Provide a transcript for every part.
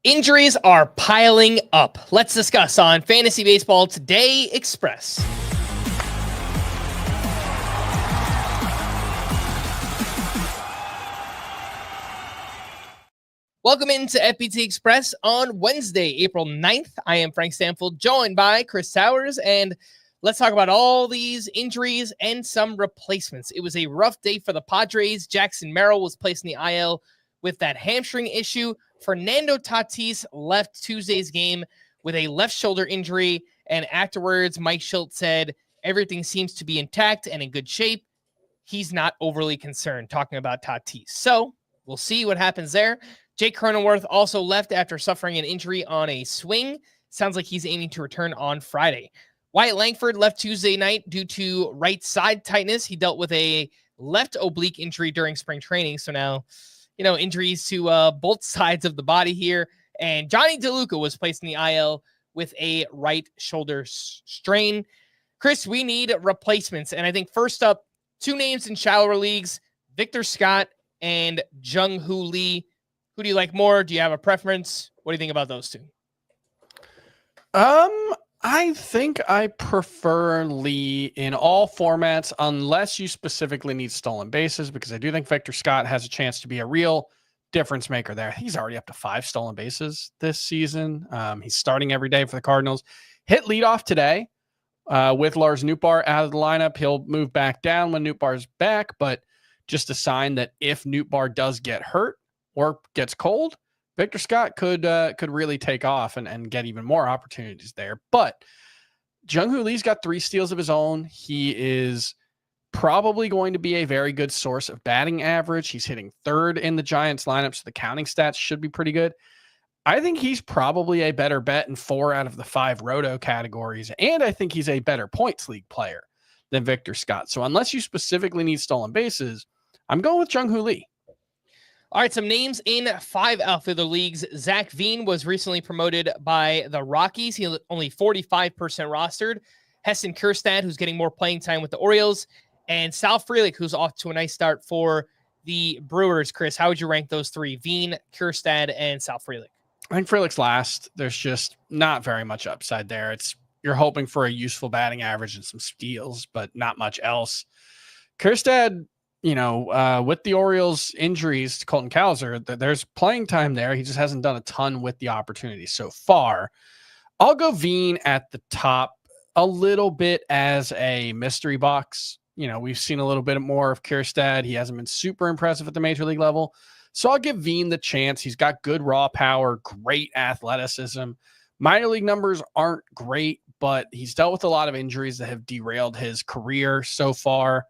Injuries are piling up. Let's discuss on Fantasy Baseball Today Express. Welcome into FBT Express on Wednesday, April 9th. I am Frank Stampfl, joined by Chris Towers, and let's talk about all these injuries and some replacements. It was a rough day for the Padres. Jackson Merrill was placed in the IL with that hamstring issue. Fernando Tatis left Tuesday's game with a left shoulder injury, and afterwards, Mike Shildt said everything seems to be intact and in good shape. He's not overly concerned, talking about Tatis. So we'll see what happens there. Jake Cronenworth also left after suffering an injury on a swing. Sounds like he's aiming to return on Friday. Wyatt Langford left Tuesday night due to right side tightness. He dealt with a left oblique injury during spring training. So now, injuries to both sides of the body here. And Johnny DeLuca was placed in the IL with a right shoulder strain. Chris, we need replacements. And I think first up, two names in shallower leagues, Victor Scott and Jung-Hoo Lee. Who do you like more? Do you have a preference? What do you think about those two? I think I prefer Lee in all formats, unless you specifically need stolen bases, because I do think Victor Scott has a chance to be a real difference maker there. He's already up to 5 stolen bases this season. He's starting every day for the Cardinals. Hit leadoff today with Lars Nootbaar out of the lineup. He'll move back down when Nootbaar's back, but just a sign that if Nootbaar does get hurt or gets cold, Victor Scott could really take off and get even more opportunities there. But Jung-Hoo Lee's got 3 steals of his own. He is probably going to be a very good source of batting average. He's hitting 3rd in the Giants lineup, so the counting stats should be pretty good. I think he's probably a better bet in 4 out of the 5 roto categories, and I think he's a better points league player than Victor Scott. So unless you specifically need stolen bases, I'm going with Jung-Hoo Lee. All right, some names in 5 outfielder leagues. Zach Veen was recently promoted by the Rockies. He's only 45% rostered. Heston Kjerstad, who's getting more playing time with the Orioles. And Sal Frelick, who's off to a nice start for the Brewers. Chris, how would you rank those 3? Veen, Kjerstad, and Sal Frelick? I think Frelick's last. There's just not very much upside there. You're hoping for a useful batting average and some steals, but not much else. Kjerstad, with the Orioles injuries to Colton Cowser, there's playing time there. He just hasn't done a ton with the opportunity so far. I'll go Veen at the top a little bit as a mystery box. We've seen a little bit more of Kjerstad. He hasn't been super impressive at the major league level. So I'll give Veen the chance. He's got good raw power, great athleticism. Minor league numbers aren't great, but he's dealt with a lot of injuries that have derailed his career so far.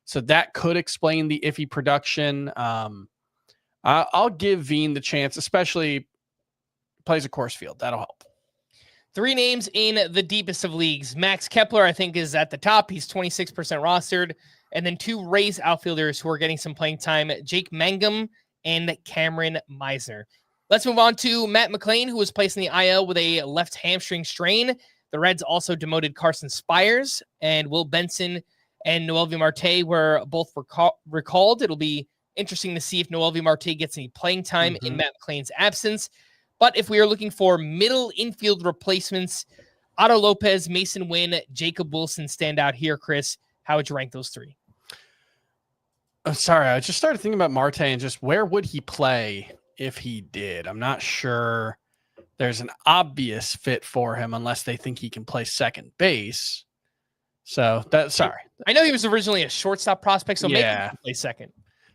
So that could explain the iffy production. I'll give Veen the chance, especially plays a course field. That'll help. 3 names in the deepest of leagues. Max Kepler, I think, is at the top. He's 26% rostered. And then 2 Rays outfielders who are getting some playing time, Jake Mangum and Cameron Meisner. Let's move on to Matt McLain, who was placed in the IL with a left hamstring strain. The Reds also demoted Carson Spires, and Will Benson and Noelvi Marte were both recalled. It'll be interesting to see if Noelvi Marte gets any playing time in Matt McLain's absence. But if we are looking for middle infield replacements, Otto Lopez, Mason Wynn, Jacob Wilson stand out here. Chris, how would you rank those 3? Sorry, I just started thinking about Marte and just where would he play if he did? I'm not sure there's an obvious fit for him unless they think he can play second base. So sorry. I know he was originally a shortstop prospect, so maybe he can play second.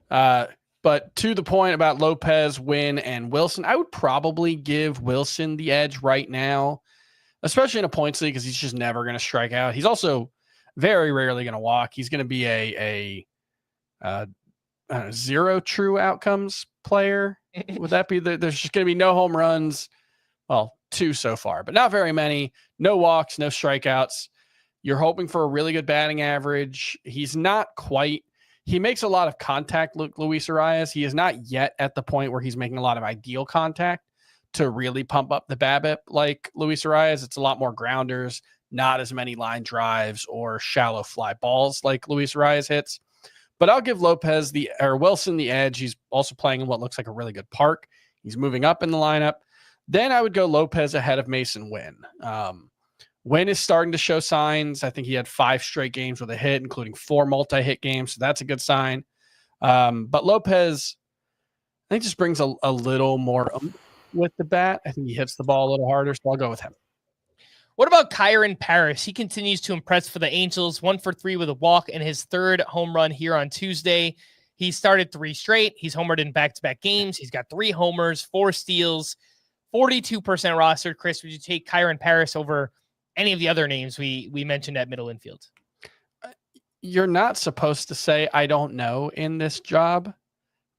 But to the point about Lopez, Wynn, and Wilson, I would probably give Wilson the edge right now, especially in a points league because he's just never going to strike out. He's also very rarely going to walk. He's going to be a 0 true outcomes player. Would that be there's just going to be no home runs? Well, 2 so far, but not very many. No walks, no strikeouts. You're hoping for a really good batting average. He's not quite. He makes a lot of contact, Luis Arias. He is not yet at the point where he's making a lot of ideal contact to really pump up the BABIP like Luis Arias. It's a lot more grounders, not as many line drives or shallow fly balls like Luis Arias hits. But I'll give Wilson the edge. He's also playing in what looks like a really good park. He's moving up in the lineup. Then I would go Lopez ahead of Mason Wynn. Wynn is starting to show signs. I think he had 5 straight games with a hit, including 4 multi-hit games. So that's a good sign. But Lopez, I think, just brings a little more with the bat. I think he hits the ball a little harder, so I'll go with him. What about Kyron Paris? He continues to impress for the Angels, 1 for 3 with a walk and his 3rd home run here on Tuesday. He started 3 straight. He's homered in back-to-back games. He's got 3 homers, 4 steals, 42% rostered. Chris, would you take Kyron Paris over any of the other names we mentioned at middle infield? You're not supposed to say I don't know in this job.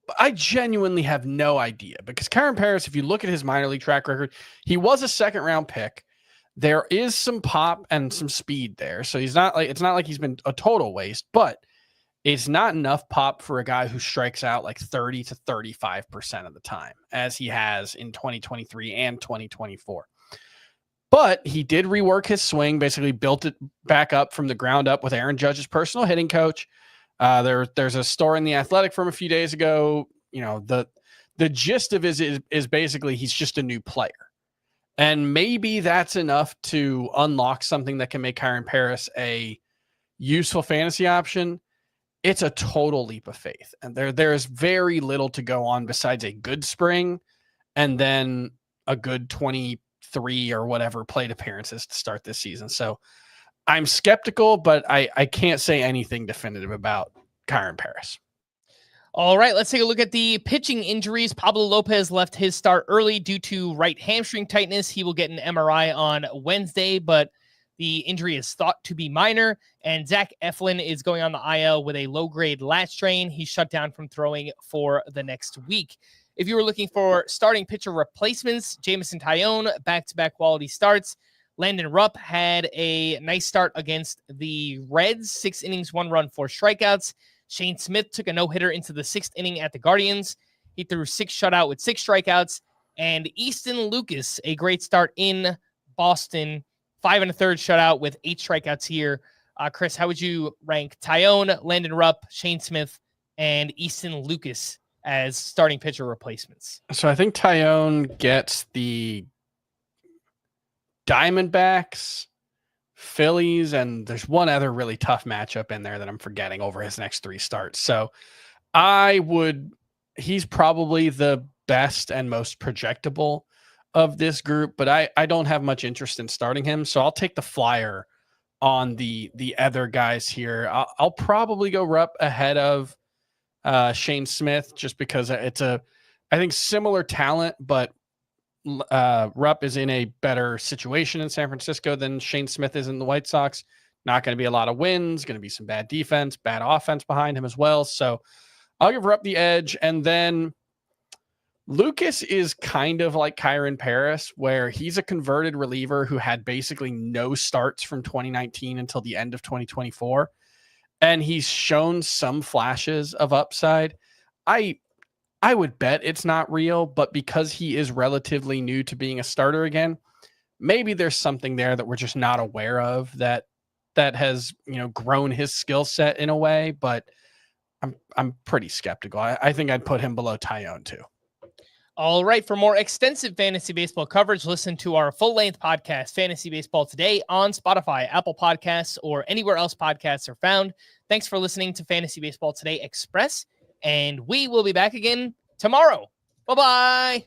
But I genuinely have no idea, because Kyron Paris, if you look at his minor league track record, he was a 2nd-round pick. There is some pop and some speed there. So it's not like he's been a total waste, but it's not enough pop for a guy who strikes out like 30 to 35% of the time, as he has in 2023 and 2024. But he did rework his swing, basically built it back up from the ground up with Aaron Judge's personal hitting coach. There's a story in The Athletic from a few days ago. The gist of it is basically he's just a new player. And maybe that's enough to unlock something that can make Kyron Paris a useful fantasy option. It's a total leap of faith. And there's very little to go on besides a good spring and then a good 23 or whatever plate appearances to start this season. So I'm skeptical, but I can't say anything definitive about Kyron Paris. All right, let's take a look at the pitching injuries. Pablo Lopez left his start early due to right hamstring tightness. He will get an MRI on Wednesday, but the injury is thought to be minor. And Zach Eflin is going on the IL with a low-grade lat strain. He's shut down from throwing for the next week. If you were looking for starting pitcher replacements, Jameson Taillon, back-to-back quality starts. Landon Rupp had a nice start against the Reds, 6 innings, 1 run, 4 strikeouts. Shane Smith took a no-hitter into the 6th inning at the Guardians. He threw 6 shutout with 6 strikeouts. And Easton Lucas, a great start in Boston, 5 1/3 shutout with 8 strikeouts here. Chris, how would you rank Taillon, Landon Rupp, Shane Smith, and Easton Lucas as starting pitcher replacements? So I think Taillon gets the Diamondbacks, Phillies, and there's one other really tough matchup in there that I'm forgetting over his next 3 starts. So he's probably the best and most projectable of this group, but I don't have much interest in starting him. So I'll take the flyer on the other guys here. I'll probably go Rupp ahead of Shane Smith, just because it's I think similar talent, but Rupp is in a better situation in San Francisco than Shane Smith is in the White Sox. Not going to be a lot of wins, going to be some bad defense, bad offense behind him as well. So I'll give Rupp the edge. And then Lucas is kind of like Kyron Paris, where he's a converted reliever who had basically no starts from 2019 until the end of 2024. And he's shown some flashes of upside. I would bet it's not real, but because he is relatively new to being a starter again, maybe there's something there that we're just not aware of that has, grown his skill set in a way, but I'm pretty skeptical. I think I'd put him below Taillon too. All right. For more extensive fantasy baseball coverage, listen to our full-length podcast, Fantasy Baseball Today, on Spotify, Apple Podcasts, or anywhere else podcasts are found. Thanks for listening to Fantasy Baseball Today Express, and we will be back again tomorrow. Bye-bye.